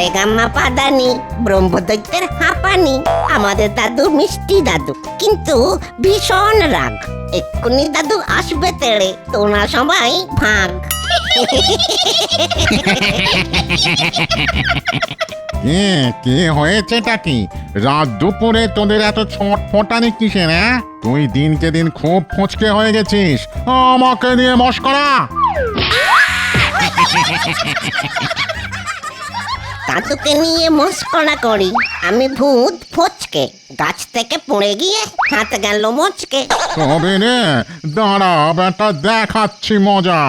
রেগাম্মা পাদানি, ব্রহ্মদৈত্যের হাঁপানি, আমাদের দাদু মিষ্টি দাদু, কিন্তু ভীষণ রাগ। এক্ষুনি দাদু আসবে তেড়ে, তোরা সবাই ভাগ। কি হয়েছেটা কি? রাত দুপুরে তোদের এত ছটফটানি কিসের? হ্যাঁ, তুই দিনকে দিন খুব ফচকে হয়ে গেছিস। আমাকে নিয়ে মস্করা। দাদুকে নিয়ে মস্করা করি? আমি ভূত ফচকে, গাছ থেকে পড়ে গিয়ে হাত গেল মচকে। তবে রে, দাঁড়া বেটা, দেখাচ্ছি মজা।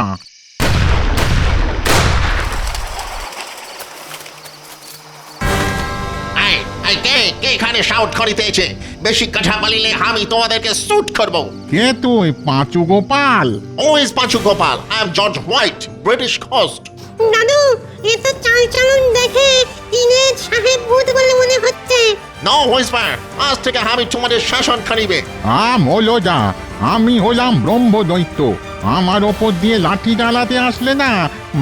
কে এখানে শাউট করিতেছে? বেশি কথা বলিলে আমি তোমাদেরকে শুট করব। কে তুই, পাঁচু গোপাল? ও is Panchu Gopal. I am George White, British host. দাদু, এ তো চালচলন দেখে ইংরেজ সাহেব ভূত বলে মনে হচ্ছে। নো হুইসপার, আজ থেকে আমি তোমাদের শাসন করিবে। হলো যা, আমি হলাম ব্রহ্মদৈত্য। আমার ওপর দিয়ে লাঠি চালাতে আসলে না,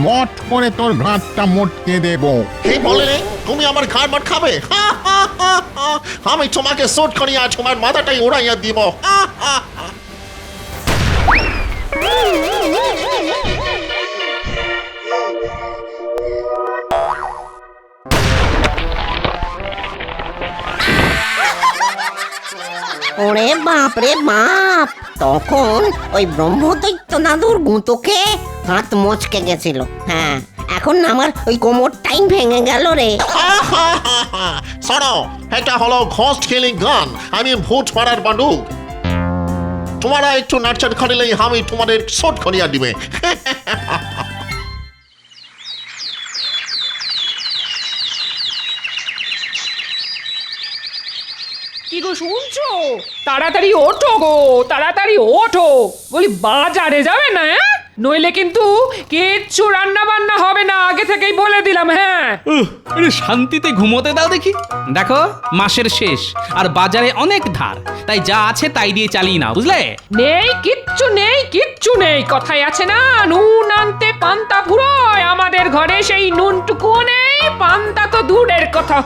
মট করে তোর ঘাটটা মোটকে দেব। কে বলে রে তুমি আমার ঘাড় মার খাবে? আমি তোমাকে শুট করিয়া তোমার মাথাটাই উড়াইয়া দিব। ওরে বাপ রে বাপ, তখন ওই ব্রহ্মদৈত্য দাদুর গুঁতোকে হাত মচকে গেছিল। হ্যাঁ, এখন আমার ওই কোমরটাই ভেঙে গেল রে। শোনো, এটা হলো ঘোস্ট কিলিং গান, আমি ভূত মারার বন্দুক। তোমরা একটু নাচন করিলেই আমি তোমাদের শুট করিয়া দিবে। কি গো শুনছো? তাড়াতাড়ি ওঠো গো, তাড়াতাড়ি ওঠো। বলি বাজারে যাবে না? নইলে কিন্তু কিচ্ছু রান্না বান্না হবে না, আগে থেকেই বলে দিলাম। হ্যাঁ, আরে শান্তিতে ঘুমোতে দাও দেখি। দেখো, মাসের শেষ আর বাজারে অনেক ধার, তাই যা আছে তাই দিয়ে চালিয়ে নাও, বুঝলে? নেই কিচ্ছু নেই, কিচ্ছু নেই। কথায় আছে না, নুন আনতে পান্তা ফুরোয়। আমাদের ঘরে সেই নুনটুকুও নেই, পান্তা তো দূরের কথা।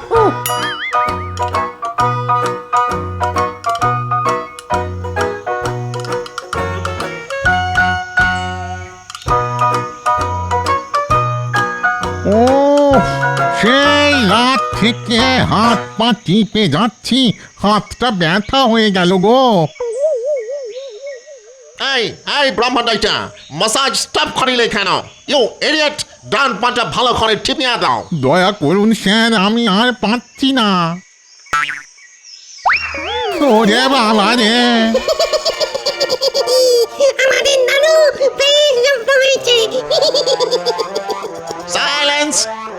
ও, সেই রাত থেকে হাত পা টিপে যাচ্ছি, হাতটা ব্যথা হয়ে গেল গো। এই ব্রহ্মদৈত্যা, মাসাজ স্টপ করিলে কেন? ইউ ইডিয়েট, ডান পাটা ভালো করে টিপিয়া দাও। দয়া করুন স্যার, আমি আর পাচ্ছি না। ওরে বাবা রে, আমাদের দাদু বেশ জব্দ হয়েছে। Silence,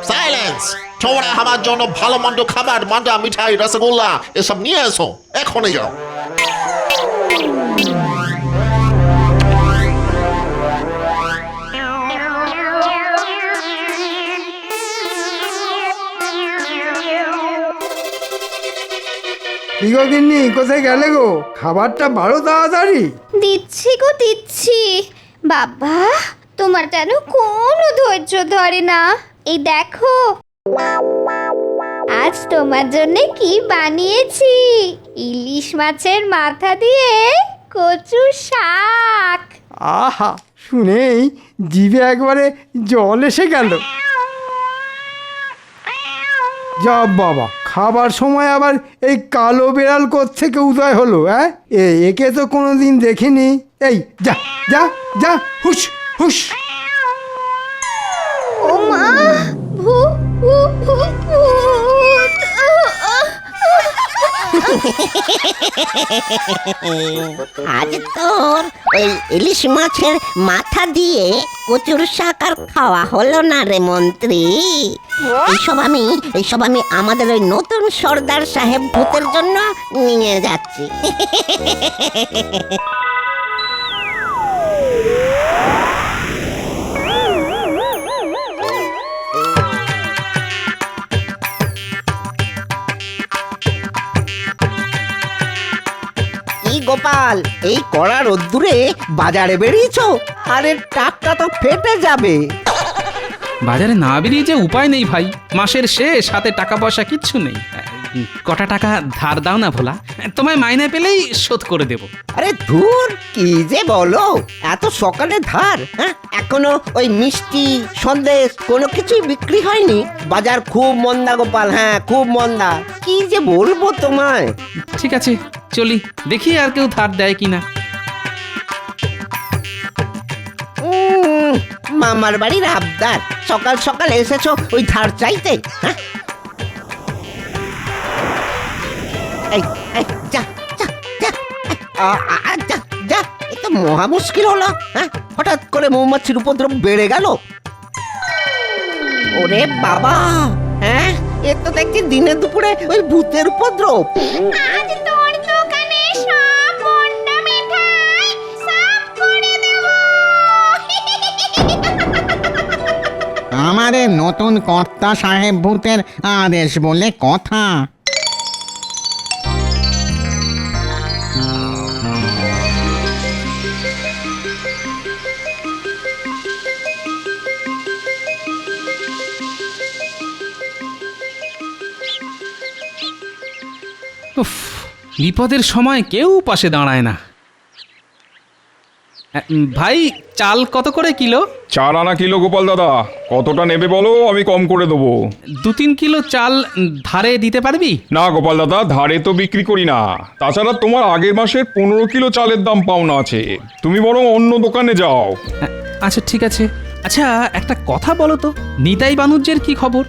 silence. তোমরা আমার জন্য ভালো মন্দ খাবার, মান্ডা, মিঠাই, রসগোল্লা এসব নিয়ে এসো, এখনই যাও। গিন্নি, কোথায় গেলে গো? খাবারটা বাড়ো তাড়াতাড়ি। দিচ্ছি গো দিচ্ছি। বাবা, তোমার যেন কোনো ধৈর্য ধরে না। এই দেখো, আজ তোমার জন্য কি বানিয়েছি। ইলিশ মাছের মাথা দিয়ে কচু শাক। আহা, শুনেই জিভে একবারে জল এসে গেল। যা বাবা, খাবার সময় আবার এই কালো বেড়াল কোত্থেকে উদয় হলো? হ্যাঁ, একে তো কোনোদিন দেখিনি। এই যা যা যা, হুশ হুশ। ও মা, ভূত ভূত ভূত। আজ তোর ওই ইলিশ মাছের মাথা দিয়ে কচুর শাক আর খাওয়া হলো না রে মন্ত্রী। এইসব আমি আমাদের ওই নতুন সর্দার সাহেব ভূতের জন্য নিয়ে যাচ্ছি। গোপাল, এই কড়া রোদ্দুরে বাজারে বেরিয়েছো? আরে টাকটা তো ফেটে যাবে। বাজারে না বেরিয়ে যে উপায় নেই ভাই, মাসের শেষ, হাতে টাকা পয়সা কিচ্ছু নেই। কটা টাকা ধার দাও না ভোলা, তোমায় মাইনে পেলেই শোধ করে দেব। আরে ধুর, কি যে বলো, এত সকালে ধার? হ্যাঁ, এখনো ওই মিষ্টি সন্দেশ কোনো কিছুই বিক্রি হয়নি। বাজার খুব মন্দা গোপাল, হ্যাঁ খুব মন্দা। কি যে বলবো তোমায়। ঠিক আছে চলি, দেখি আর কেউ ধার দেয় কিনা। মামার বাড়ির আবদার, সকাল সকাল এসেছো ওই ধার চাইতে? হ্যাঁ, এই, এই, যা যা যা, যা যা, এ তো মহা মুশকিল হলো। হ্যাঁ, হঠাৎ করে মৌমাছির উপদ্রব বেড়ে গেল। ওরে বাবা, হ্যাঁ এ তো দেখছি দিনে দুপুরে ওই ভূতের উপদ্রব। আজ তোর দোকানে সব মন্ডা মিঠাই সাফ করে দেব। আমাদের নতুন কর্তা সাহেব ভূতের আদেশ বলে কথা। উফ, বিপদের সময় কেউ পাশে দাঁড়ায় না। ভাই, চাল কত করে কিলো? 4 আনা কিলো গোপাল দাদা, কতটা নেবে বলো, আমি কম করে দেবো। 2-3 কিলো চাল ধারে দিতে পারবি? না গোপাল দাদা, ধারে তো বিক্রি করি না। তাছাড়া তোমার আগের মাসের 15 কিলো চালের দাম পাওনা আছে, তুমি বরং অন্য দোকানে যাও। আচ্ছা ঠিক আছে। আচ্ছা একটা কথা বলো তো, নিতাই বানুজ্যের কি খবর?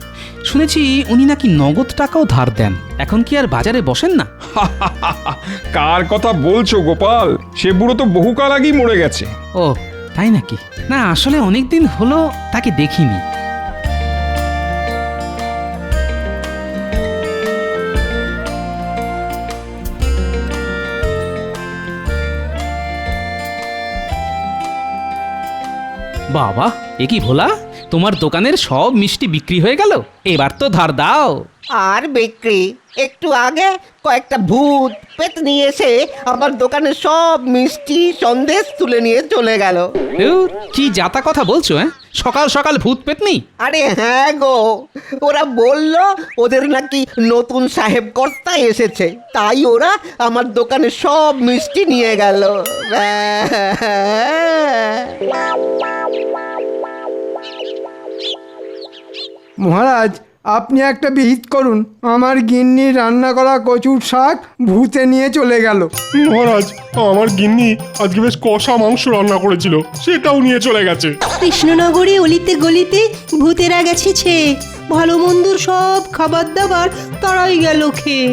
শুনেছি উনি নাকি নগদ টাকাও ধার দেন। এখন কি আর বাজারে বসেন না? কার কথা বলছো গোপাল? সে বুড়ো তো বহুকাল আগেই মরে গেছে। ও তাই নাকি? না আসলে অনেক দিন হলো তাকে দেখিনি। বাবা, এ কি ভোলা, তোমার দোকানের সব মিষ্টি বিক্রি হয়ে গেল? এবার তো ধার দাও। আর বিক্রি? একটু আগে কয়েকটা ভূত পেতনি এসে আমার দোকানে সব মিষ্টি সন্দেশ তুলে নিয়ে চলে গেল। ধুর, কি যাতা কথা বলছো? সকাল সকাল ভূত পেতনি? আরে হ্যাঁ গো, ওরা বলল ওদের নাকি নতুন সাহেব কর্তা এসেছে, তাই ওরা আমার দোকানে সব মিষ্টি নিয়ে গেল। মহারাজ, আপনি একটা বিহিত করুন, আমার গিন্নি রান্না করা কচুর শাক ভূতে নিয়ে চলে গেল। মহারাজ, আমার গিন্নি আজকে বেশ কষা মাংস রান্না করেছিল, সেটাও নিয়ে চলে গেছে। কৃষ্ণনগরে অলিতে গলিতে ভূতেরা গেছে, ভালো মন্দর সব খাবার দাবার তারাই গেল খেয়ে।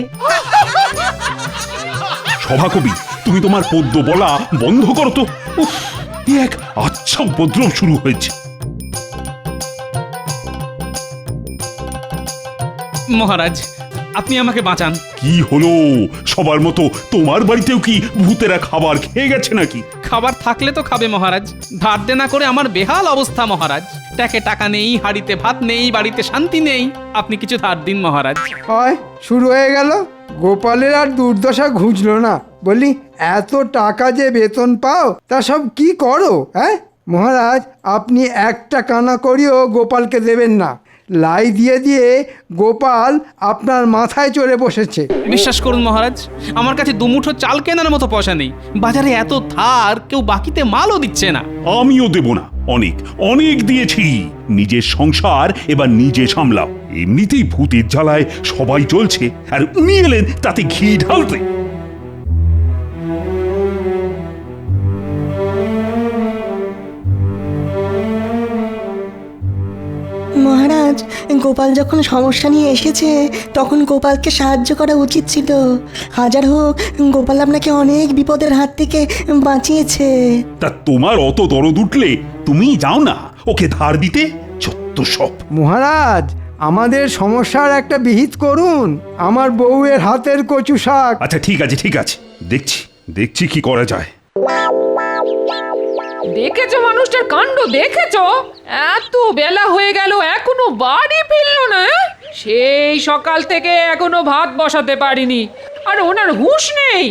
সভাকবি, তুমি তোমার পদ্য বলা বন্ধ করো তো। উফ, এ এক আচ্ছা উপদ্রব শুরু হয়েছে। মহারাজ, আপনি আমাকে বাঁচান। কি হলো? সবার মতো তোমার বাড়িতেও কি ভূতেরা খাবার খেয়ে গেছে নাকি? খাবার থাকলে তো খাবে মহারাজ, ধার দেনা করে আমার বেহাল অবস্থা মহারাজ। ট্যাকে টাকা নেই, হাড়িতে ভাত নেই, বাড়িতে শান্তি নেই। আপনি কিছু ধার দিন মহারাজ। হয় শুরু হয়ে গেল। গোপালের আর দুর্দশা ঘুচলো না। বলি, এত টাকা যে বেতন পাও তা সব কি করো? হ্যাঁ মহারাজ, আপনি একটা কানা করিও গোপালকে দেবেন না। লাই দিয়ে দিয়ে গোপাল আপনার মাথায় চড়ে বসেছে। বিশ্বাস করুন মহারাজ, আমার কাছে দুমুঠো চাল কেনার মতো পয়সা নেই। বাজারে এত ধার, কেউ বাকিতে মালও দিচ্ছে না। আমিও দেব না, অনেক অনেক দিয়েছি। নিজের সংসার এবার নিজে সামলাও। এমনিতেই ভূতের জ্বালায় সবাই চলছে, আর উনি এলেন তাতে ঘি ঢালতে। মহারাজ, গোপাল যখন সমস্যা নিয়ে এসেছে তখন গোপালকে সাহায্য করা উচিত ছিল। হাজার হোক, গোপাল আপনাকে অনেক বিপদের হাত থেকে বাঁচিয়েছে। তা তোমার অত দরদ উঠলে তুমি যাও না ওকে ধার দিতে। যত সব। মহারাজ, আমাদের সমস্যার একটা বিহিত করুন। আমার বউয়ের হাতের কচু শাক। আচ্ছা ঠিক আছে ঠিক আছে, দেখছি দেখছি কি করা যায়। দেখেছো মানুষটার কাণ্ড? দেখেছো? এত বেলা হয়ে গেল এখনো বাড়ি ফিরলো না। সেই সকাল থেকে এখনো ভাত বসাতে পারিনি, আর ওনার হুঁশ নেই।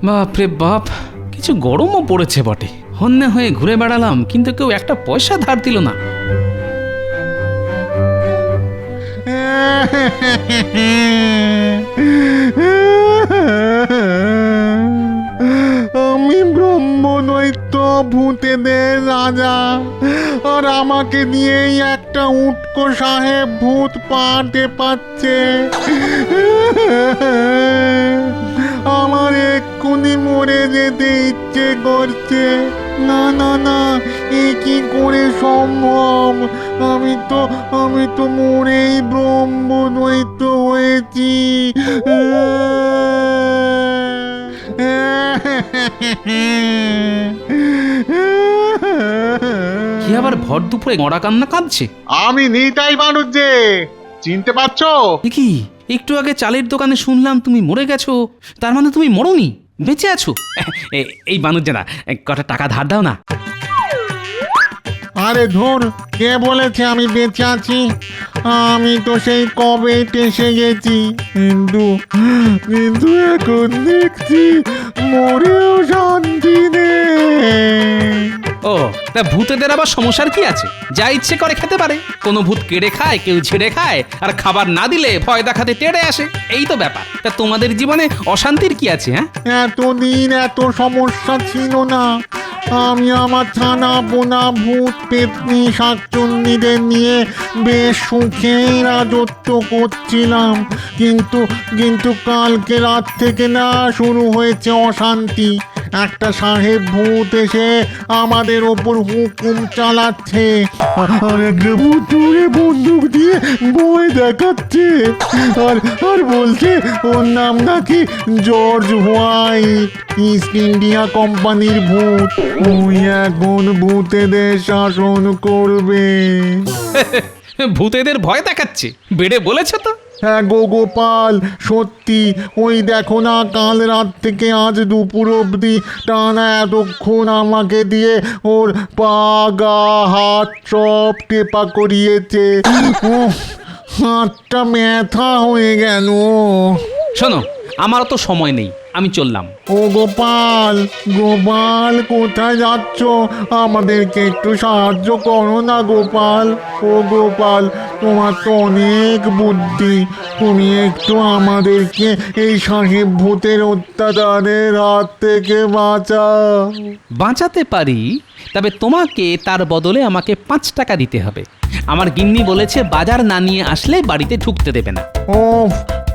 বাপরে বাপ, কিছু গরমও পড়েছে বটে। হন্যে হয়ে ঘুরে বেড়ালাম, কিন্তু কেউ একটা পয়সা ধার দিল না। আমি ব্রহ্মদৈত্য ভূতেদের রাজা, আর আমাকে নিয়েই একটা উটকো সাহেব ভূত পাতে পাচ্ছে। আমার এক্ষুনি মরে যেতে ইচ্ছে করছে। না না না, এ কি করে সম্ভব? আমি তো মরেই ব্রহ্মদৈত্য হয়েছি। কি আবার ভর দুপুরে মরা কান্না কাঁদছে? আমি নিতাই মানুষ যে, চিনতে পারছো? এ কি, একটু আগে চালের দোকানে শুনলাম তুমি মরে গেছো, তার মানে তুমি মরোনি, বেঁচে আছো? এই মানুষ জানা, কটা টাকা ধার দাও না। আরে ধুর, কে বলেছে আমি বেঁচে আছি? আমি তো সেই কবে টেসে গেছি, কিন্তু এখন দেখছি মরেও শান্তি নেই। ও, তা ভূতেদের আবার সমস্যার কি আছে? যা ইচ্ছে করে খেতে পারে। কোনো ভূত কেড়ে খায়, কেউ ছেড়ে খায়, আর খাবার না দিলে ভয় দেখাতে তেড়ে আসে। এই তো ব্যাপার। তা তোমাদের জীবনে অশান্তির কি আছে? হ্যাঁ, এতদিন এত সমস্যা ছিল না। আমি আমার ছানা পোনা ভূত পেতনি শাকচুন্নিদের নিয়ে বেশ সুখেই রাজত্ব করছিলাম, কিন্তু কালকে রাত থেকে না শুরু হয়েছে অশান্তি। একটা সাহেব ভূত এসে আমাদের ওপর হুকুম চালাচ্ছে, আর একটা ভূত দূরে বন্দুক দিয়ে বই দেখাচ্ছে, আর বলছে ওর নাম নাকি জর্জ হোয়াইট, ইস্ট ইন্ডিয়া কোম্পানির ভূত। ওই এখন ভূতেদের শাসন করবে। ভূতেদের ভয় দেখাচ্ছে? বেড়ে বলেছে তো। হ্যাঁ গো গোপাল, সত্যি। ওই দেখো না, কাল রাত থেকে আজ দুপুর অবধি টানা এতক্ষণ আমাকে দিয়ে ওর পা গা হাত সব টেপা করিয়েছে। হাতটা ব্যথা হয়ে গেল। শোনো, আমারও তো সময় নেই, আমি চললাম। ও গোপাল, গোপাল কোথায় যাচ্ছ? আমাদেরকে একটু সাহায্য করো না গোপাল। ও গোপাল, তোমার তো অনেক বুদ্ধি, তুমি একটু আমাদেরকে এই সাহেব ভূতের অত্যাচারের হাত থেকে বাঁচাও। বাঁচাতে পারি, তবে তোমাকে তার বদলে আমাকে 5 টাকা দিতে হবে। আমার গিন্নি বলেছে বাজার না নিয়ে আসলে বাড়িতে ঢুকতে দেবে না। ও,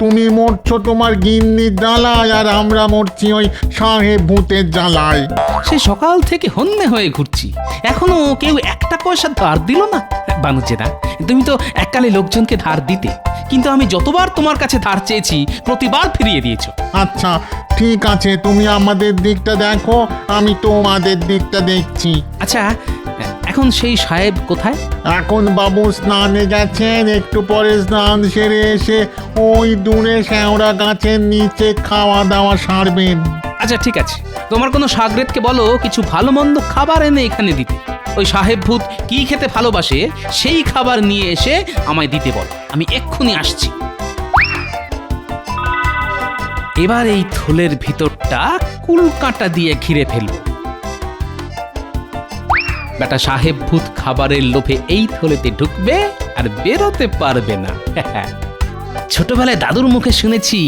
তুমি মরছো তোমার গিন্নির জ্বালায়, আর আমরা মরছি ওই সাহেব ভূতের জ্বালায়। সে সকাল থেকে হন্যে হয়ে ঘুরছি, এখনো কেউ 1 পয়সা ধার দিল না। বানুচেরা, তুমি তো এককালে লোকজনকে ধার দিতে, কিন্তু আমি যতবার তোমার কাছে ধার চেয়েছি প্রতিবার ফিরিয়ে দিয়েছো। আচ্ছা ঠিক আছে, তুমি আমাদের দিকটা দেখো, আমি তোমাদের দিকটা দেখছি। আচ্ছা, এখন সেই সাহেব কোথায়? এখন বাবু স্নানে গেছেন, একটু পরে স্নান সেরে এসে ওই দূরে শ্যাওড়া গাছের নিচে খাওয়া দাওয়া সারবেন। আচ্ছা ঠিক আছে, তোমার কোনো সাগরেদকে বলো কিছু ভালো মন্দ খাবার এনে এখানে দিতে। ওই সাহেব ভূত কি খেতে ভালোবাসে সেই খাবার নিয়ে এসে আমায় দিতে বলো, আমি এক্ষুনি আসছি। এবার এই থলের ভিতরটা কুলকাঁটা দিয়ে ঘিরে ফেলবো। বেটা সাহেব ভূত খাবারের লোভে এই থলেতে ঢুকবে আর বেরোতে পারবে না। ছোটবেলায় দাদুর মুখে শুনেছি,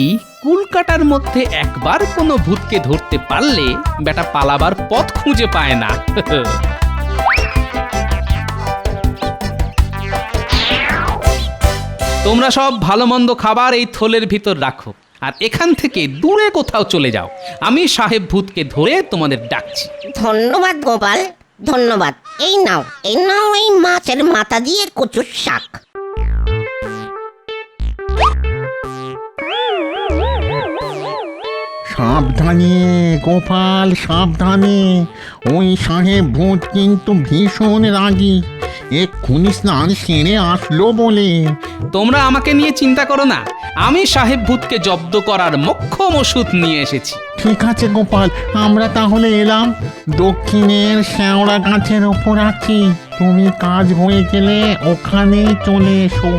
কুলকাটার মধ্যে একবার কোনো ভূতকে ধরতে পারলে বেটা পালাবার পথ খুঁজে পায় না। তোমরা সব ভালো মন্দ খাবার এই থলের ভিতর রাখো, আর এখান থেকে দূরে কোথাও চলে যাও। আমি সাহেব ভূতকে ধরে তোমাদের ডাকছি। ধন্যবাদ গোপাল, ধন্যবাদ। এই নাও এই মাছের মাথা দিয়ে কচুর শাক। সাবধানে গোপাল, সাবধানে। ওই সাহেব ভূত কিন্তু ভীষণ রাগী, এক্ষুনি স্নান সেরে আসলো বলে। তোমরা আমাকে নিয়ে চিন্তা করো না, আমি সাহেব ভূতকে জব্দ করার মোক্ষম ওষুধ নিয়ে এসেছি। ঠিক আছে গোপাল, আমরা তাহলে এলাম। দক্ষিণের শ্যাওড়া গাছের ওপর আছি, তুমি কাজ হয়ে গেলে ওখানেই চলে এসো।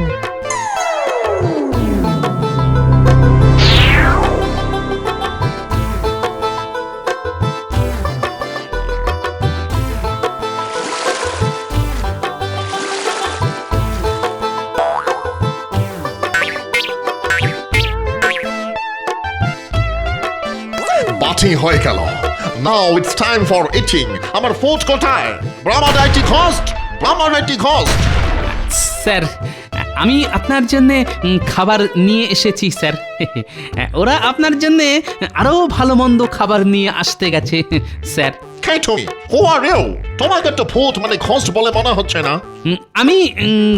হয়ে গেল। Now it's time for eating. আমার ফুড কোথায়? ব্রাহ্মণাইটি ঘোস্ট, ব্রাহ্মণাইটি ঘোস্ট। স্যার আমি আপনার জন্য খাবার নিয়ে এসেছি স্যার। ওরা আপনার জন্য আরো ভালো মন্দ খাবার নিয়ে আসতে গেছে স্যার। কে তুমি? হু আর ইউ? তোমাকে তো ভূত মানে ঘোস্ট বলে মনে হচ্ছে না। আমি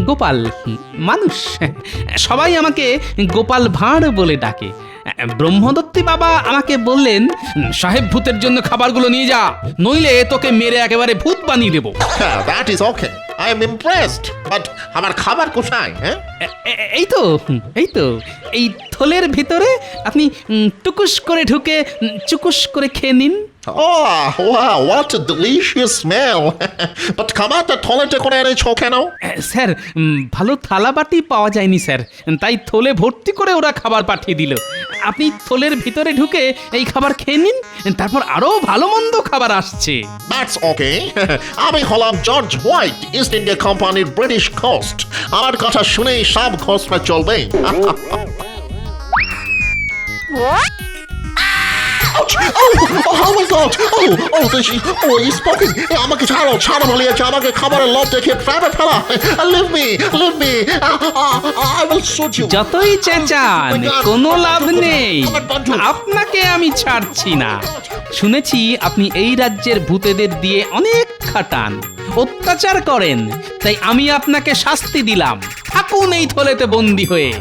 গোপাল, মানুষ। সবাই আমাকে গোপাল ভাঁড় বলে ডাকে। ব্রহ্মদত্তি বাবা আমাকে বললেন, সাহেব ভূতের জন্য খাবারগুলো নিয়ে যা, নইলে তোকে মেরে একেবারে ভূত বানিয়ে দেবো। That is okay, I am impressed, but আমার খাবার কোথায়? হ্যাঁ, এই তো এই থলের ভিতরে আপনি টুকুস করে ঢুকে চুকুস করে খেয়ে নিন। Oh, wow, what a delicious smell. But খাবারটা থলেতে করে এনেছো কেন? স্যার ভালো থালা বাটি পাওয়া যায়নি স্যার, তাই থলে ভর্তি করে ওরা খাবার পাঠিয়ে দিল। আপনি থলের ভিতরে ঢুকে এই খাবার খেয়ে নিন, তারপর আরো ভালো মন্দ খাবার আসছে। That's okay. আমি হলাম জর্জ হোয়াইট, ইস্ট ইন্ডিয়া কোম্পানির ব্রিটিশ ঘোস্ট। আমার কথা শুনেই সব ঘোস্টরা চলবে। Oh my God! He's spoken. আমাকে ছাড়ো বলিয়েছে, আমাকে খাবারের লোভ দেখে প্রাণে ফেলা। Leave me. I will shoot you. যতই চেঁচান কোনো লাভ নেই, আপনাকে আমি ছাড়ছি না। শুনেছি আপনি এই রাজ্যের ভূতেদের দিয়ে অনেক খাটান, অত্যাচার করেন, তাই আমি আপনাকে শাস্তি দিলাম। থাকুন এই থলেতে বন্দি হয়ে।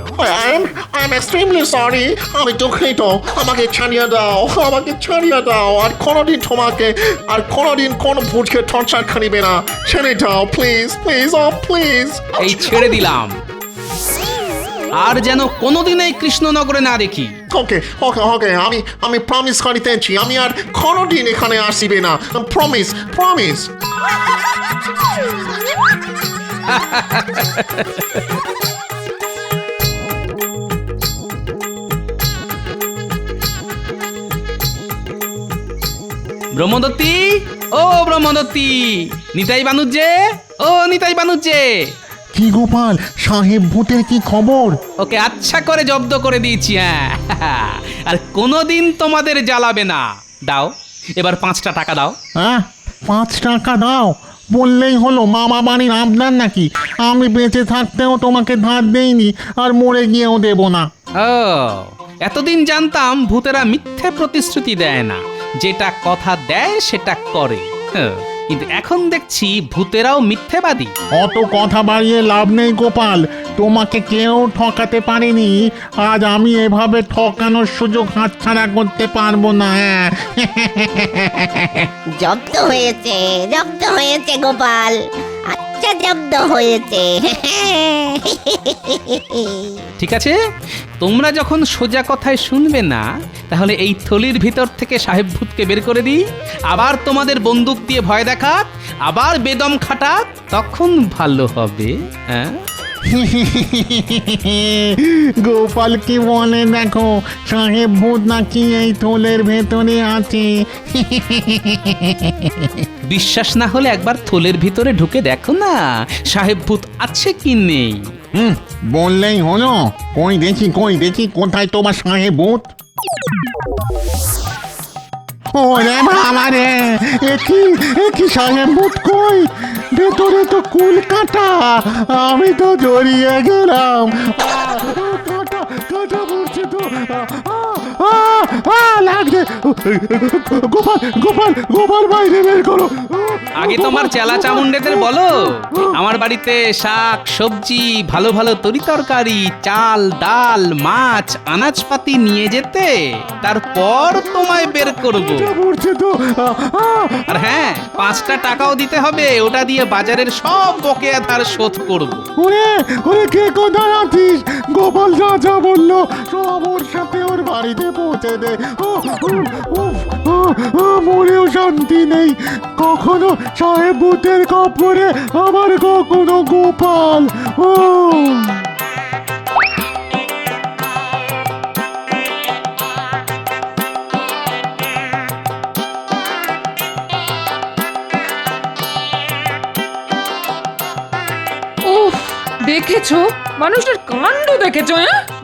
I'm extremely sorry. আমি দুঃখিত। আমাকে ছাড়িয়ে দাও। আর কোনোদিন কোনো ভূতকে টর্চার করিবে না। ছেড়ে দাও প্লিজ, প্লিজ। এই ছেড়ে দিলাম, আর যেন কোনোদিন এই কৃষ্ণনগরে না দেখি। ওকে, আমি প্রমিস করিতেছি, আমি আর কোনোদিন এখানে আসিবে না। প্রমিস। ব্রহ্মদত্তি, নিতাই বানুজ্জে। কি গোপাল সাহেব ভূতের কি খবর? ওকে আচ্ছা করে জব্দ করে দিয়েছি। হ্যাঁ, আর কোনোদিন তোমাদের জ্বালাবে না। দাও এবার 5টা টাকা দাও। হ্যাঁ, 5 টাকা দাও বললেই হলো? মামা বাড়ির আপনার নাকি? আমি বেঁচে থাকতেও তোমাকে ধার দেইনি, আর মরে গিয়েও দেব না। ও, এতদিন জানতাম ভূতেরা মিথ্যে প্রতিশ্রুতি দেয় না, যেটা কথা দেয় সেটা করে। কিন্তু এখন দেখছি ভূতেরাও মিথ্যেবাদী। অত কথা বাড়িয়ে লাভ নেই গোপাল, তোমাকে কেউ ঠকাতে পারেনি। আজ আমি এভাবে ঠকানোর সুযোগ হাতছাড়া করতে পারবো না। জব্দ হয়েছে গোপাল, আচ্ছা জব্দ হয়েছে। ঠিক আছে, তোমরা যখন সোজা কথায় শুনবে না, তাহলে এই থলির ভিতর থেকে সাহেব ভূতকে বের করে দিই, আবার তোমাদের বন্দুক দিয়ে ভয় দেখাক, আবার বেদম খাটাক, তখন ভালো হবে। হ্যাঁ, গোপাল কি বলে দেখো, সাহেব ভূত নাকি এই থলের ভেতরে আছে। বিশ্বাস না হলে একবার থলের ভিতরে ঢুকে দেখো না, সাহেব ভূত আছে কি নেই। বললেই হলো। কই দেখি কোথায় তোমার সাহেব ভূত? ওরে বাবা রে, একই সাহেব ভূত কই? ভেতরে তো কুল কাটা, আমি তো জড়িয়ে গেলাম। কাটা পড়ছে তো, লাগছে। গোপাল বাইরে বের করো। আগে তোমার চেলা চামুন্ডেদের বলো আমার বাড়িতে শাক সবজি ভালো ভালো তরিতরকারি, চাল ডাল মাছ আনাজপাতি নিয়ে যেতে, তারপর তোমায় বের করব। আর হ্যাঁ, 5টা টাকাও দিতে হবে, ওটা দিয়ে বাজারের সব বকেয়া ধার শোধ করব। ওরে কে কোথায় আছিস? গোপাল যা বললো সব ওর সাথে ওর বাড়িতে পৌঁছে দে। মরেও শান্তি নেই, কখনো সাহেব ভূতের খপ্পরে, আবার কখনো গোপাল। দেখেছো মানুষটার কাণ্ড দেখেছো?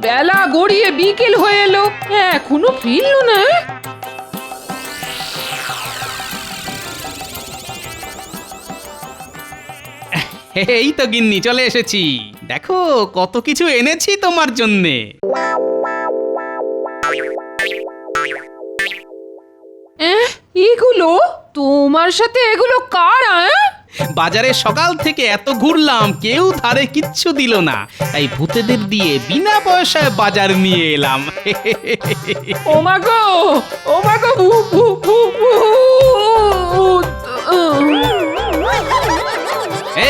বেলা গড়িয়ে বিকেল হয়ে এলো, এখনো ফিরলো না। এই তো গিন্নি চলে এসেছি, দেখো কত কিছু এনেছি তোমার জন্যে। এগুলো তোমার সাথে এগুলো কার? বাজারে সকাল থেকে এত ঘুরলাম, কেউ ধারে কিচ্ছু দিল না, তাই ভূতেদের দিয়ে বিনা পয়সায় বাজার নিয়ে এলাম। ও মা গো, ও মা গো,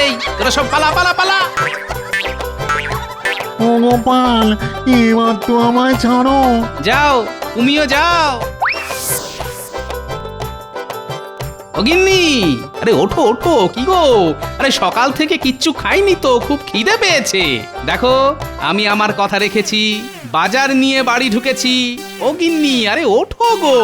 এই তোরা সব পালা পালা পালা। ও গোপাল, এবার তো আমায় ছাড়ো। যাও, তুমিও যাও। ও গিন্নি, আরে ওঠো ওঠো, কি গো? আরে সকাল থেকে কিচ্ছু খাইনি তো, খুব খিদে পেয়েছে। দেখো আমি আমার কথা রেখেছি, বাজার নিয়ে বাড়ি ঢুকেছি। ও গিন্নি, আরে ওঠো গো।